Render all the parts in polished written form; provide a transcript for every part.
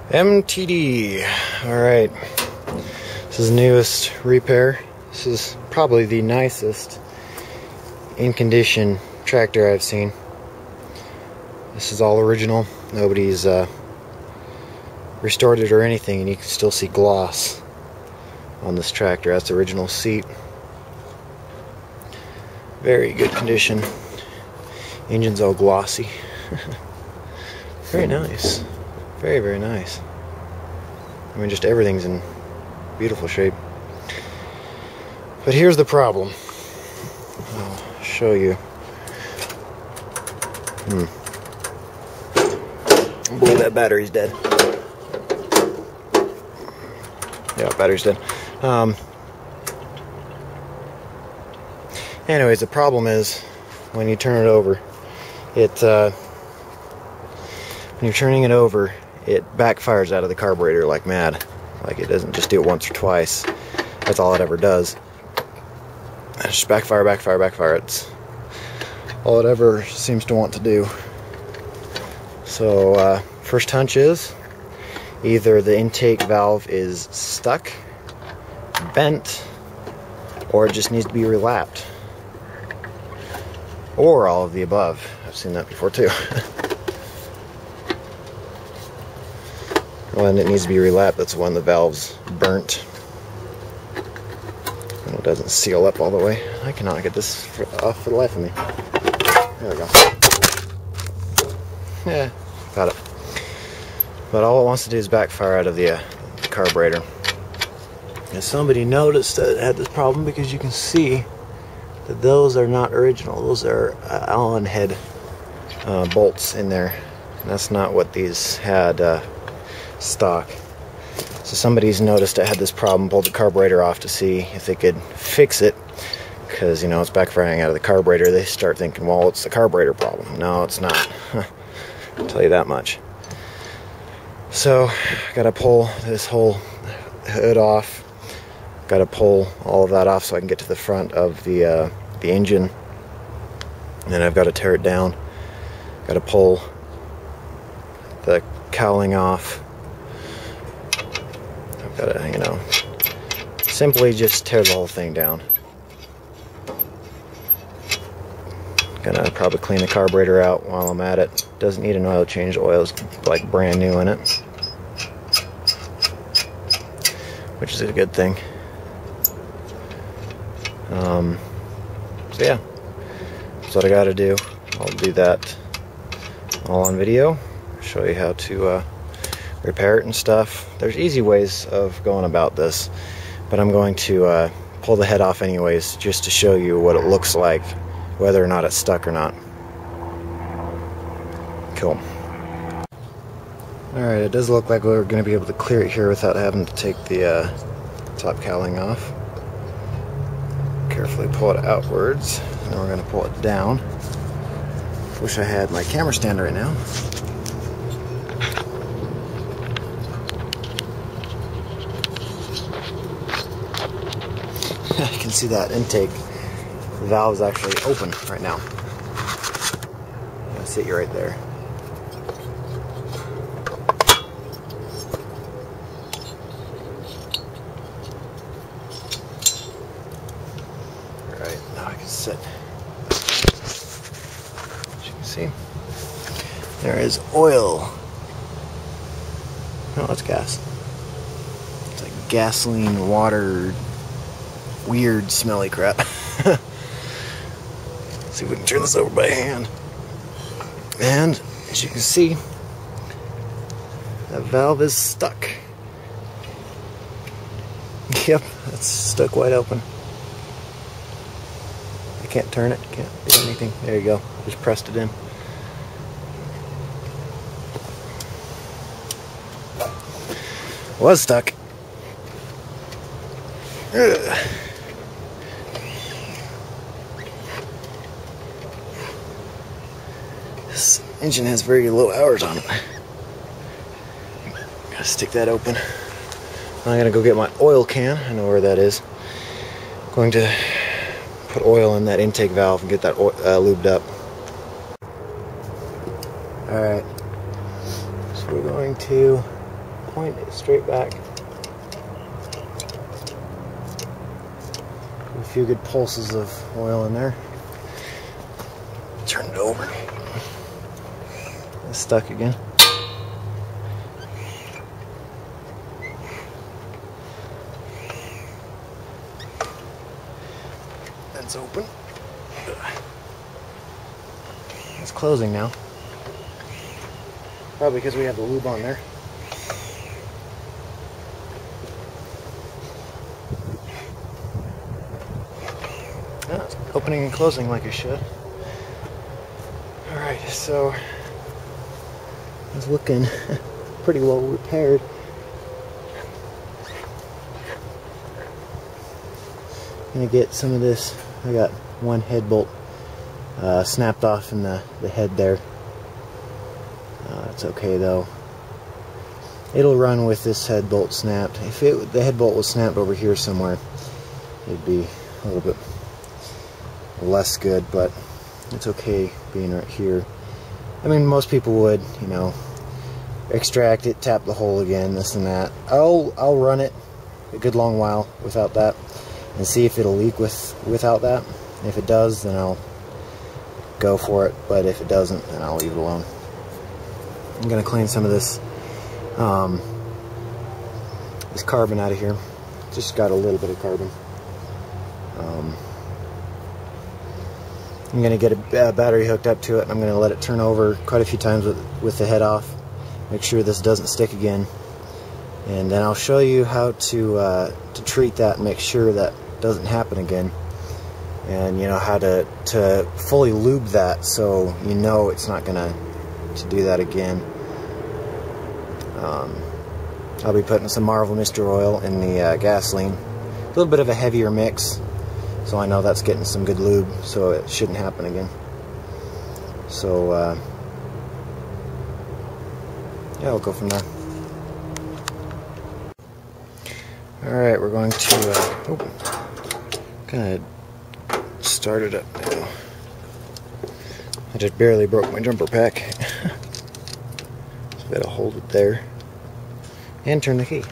MTD. Alright, this is the newest repair. This is probably the nicest in condition tractor I've seen. This is all original. Nobody's restored it or anything, and you can still see gloss on this tractor. That's the original seat. Very good condition. Engine's all glossy. Very nice. Very, very nice. I mean, just everything's in beautiful shape. But here's the problem. I'll show you. I believe that battery's dead. Yeah, battery's dead. Anyways, the problem is when you turn it over, when you're turning it over, it backfires out of the carburetor like mad. Like, it doesn't just do it once or twice. That's all it ever does. It's just backfire, backfire, backfire. It's all it ever seems to want to do. So, first hunch is either the intake valve is stuck, bent, or it just needs to be relapped. Or all of the above. I've seen that before too. When it needs to be relapped, that's when the valve's burnt and it doesn't seal up all the way. I cannot get this off for the life of me. There we go. Yeah, got it. But all it wants to do is backfire out of the carburetor. And somebody noticed that it had this problem because you can see that those are not original. Those are Allen head bolts in there. And that's not what these had stock. So somebody's noticed it had this problem, pulled the carburetor off to see if they could fix it, because, you know, it's backfiring out of the carburetor. They start thinking, well, it's the carburetor problem. No, it's not. I'll tell you that much. So gotta pull this whole hood off, gotta pull all of that off so I can get to the front of the engine, and then I've got to tear it down, gotta pull the cowling off. Gotta, you know, simply just tear the whole thing down. Gonna probably clean the carburetor out while I'm at it. Doesn't need an oil change. The oil's like brand new in it, which is a good thing. So yeah, that's what I gotta do. I'll do that all on video. Show you how to repair it and stuff. There's easy ways of going about this, but I'm going to pull the head off anyways, just to show you what it looks like, whether or not it's stuck or not. Cool. Alright, it does look like we're going to be able to clear it here without having to take the top cowling off. Carefully pull it outwards, and then we're going to pull it down. Wish I had my camera stand right now. I can see that intake. The valve is actually open right now. I'll sit you right there. Alright, now I can sit. As you can see, there is oil. No, it's gas. It's like gasoline, water, weird smelly crap. Let's see if we can turn this over by hand. And as you can see, that valve is stuck. Yep, it's stuck wide open. I can't turn it, can't do anything. There you go, just pressed it in. Was stuck. Ugh. This engine has very low hours on it. Gotta stick that open. I'm gonna go get my oil can. I know where that is. Going to put oil in that intake valve and get that lubed up. Alright, so we're going to point it straight back. A few good pulses of oil in there. Turn it over. It's stuck again. That's open. It's closing now. Probably because we have the lube on there. Yeah, it's opening and closing like it should. Alright, so it's looking pretty well repaired. Gonna get some of this. I got one head bolt snapped off in the head there. It's okay though. It'll run with this head bolt snapped. If the head bolt was snapped over here somewhere, it'd be a little bit less good, but it's okay being right here. I mean, most people would, you know, extract it, tap the hole again, this and that. I'll run it a good long while without that and see if it'll leak without that. If it does, then I'll go for it, but if it doesn't, then I'll leave it alone. I'm gonna clean some of this this carbon out of here. Just got a little bit of carbon. I'm gonna get a battery hooked up to it, and I'm gonna let it turn over quite a few times with the head off. Make sure this doesn't stick again, and then I'll show you how to treat that and make sure that doesn't happen again. And you know how to fully lube that so you know it's not gonna do that again. I'll be putting some Marvel Mystery Oil in the gasoline. A little bit of a heavier mix, so I know that's getting some good lube, so it shouldn't happen again. So yeah, we'll go from there. Alright, we're going to kind of start it up now. I just barely broke my jumper pack. So I gotta hold it there and turn the key.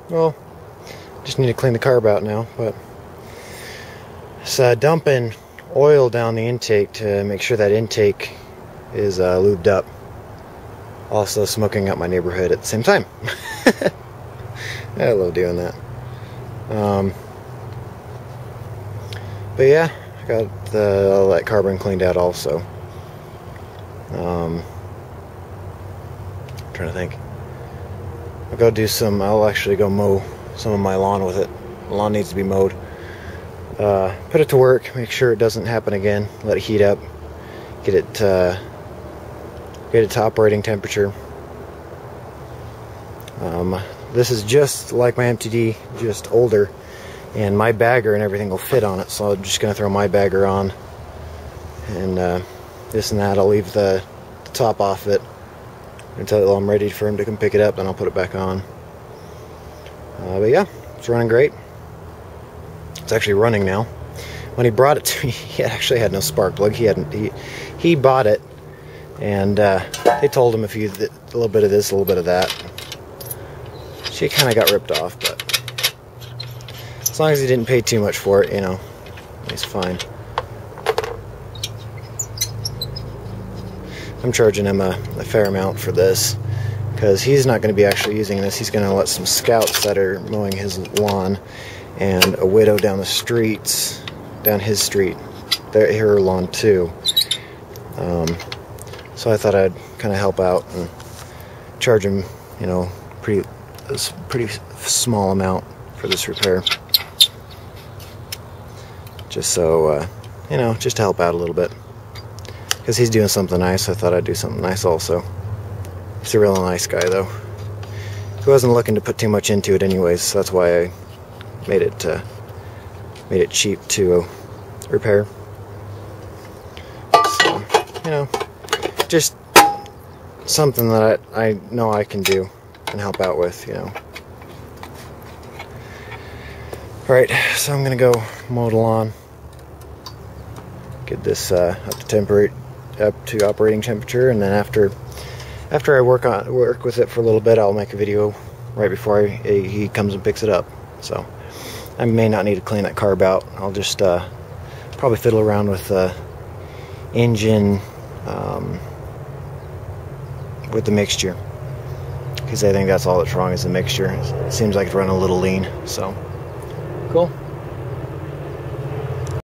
Well, just need to clean the carb out now, but it's dumping oil down the intake to make sure that intake is lubed up. Also smoking up my neighborhood at the same time. I love doing that. But yeah, I got all that carbon cleaned out also. I'm trying to think. I'll actually go mow some of my lawn with it. The lawn needs to be mowed. Put it to work, make sure it doesn't happen again. Let it heat up. Get it to operating temperature. This is just like my MTD, just older. And my bagger and everything will fit on it, so I'm just going to throw my bagger on. And this and that, I'll leave the top off it until I'm ready for him to come pick it up, then I'll put it back on. But yeah, it's running great. It's actually running now. when he brought it to me, he actually had no spark plug. He bought it, and they told him if you did a little bit of this, a little bit of that. She kind of got ripped off, but as long as he didn't pay too much for it, you know, he's fine. I'm charging him a fair amount for this, because he's not going to be actually using this. He's going to let some scouts that are mowing his lawn, and a widow down the streets, down his street, her lawn too. So I thought I'd kind of help out and charge him, you know, pretty small amount for this repair, just so you know, just to help out a little bit, because he's doing something nice. I thought I'd do something nice also. He's a real nice guy though. He wasn't looking to put too much into it anyways, so that's why I made it cheap to repair. So, you know, just something that I know I can do and help out with, you know. Alright, so I'm gonna go mow the lawn, get this up to operating temperature, and then after I work with it for a little bit, I'll make a video right before he comes and picks it up. So I may not need to clean that carb out. I'll just probably fiddle around with the engine with the mixture, because I think that's all that's wrong is the mixture. It seems like it's running a little lean. So cool.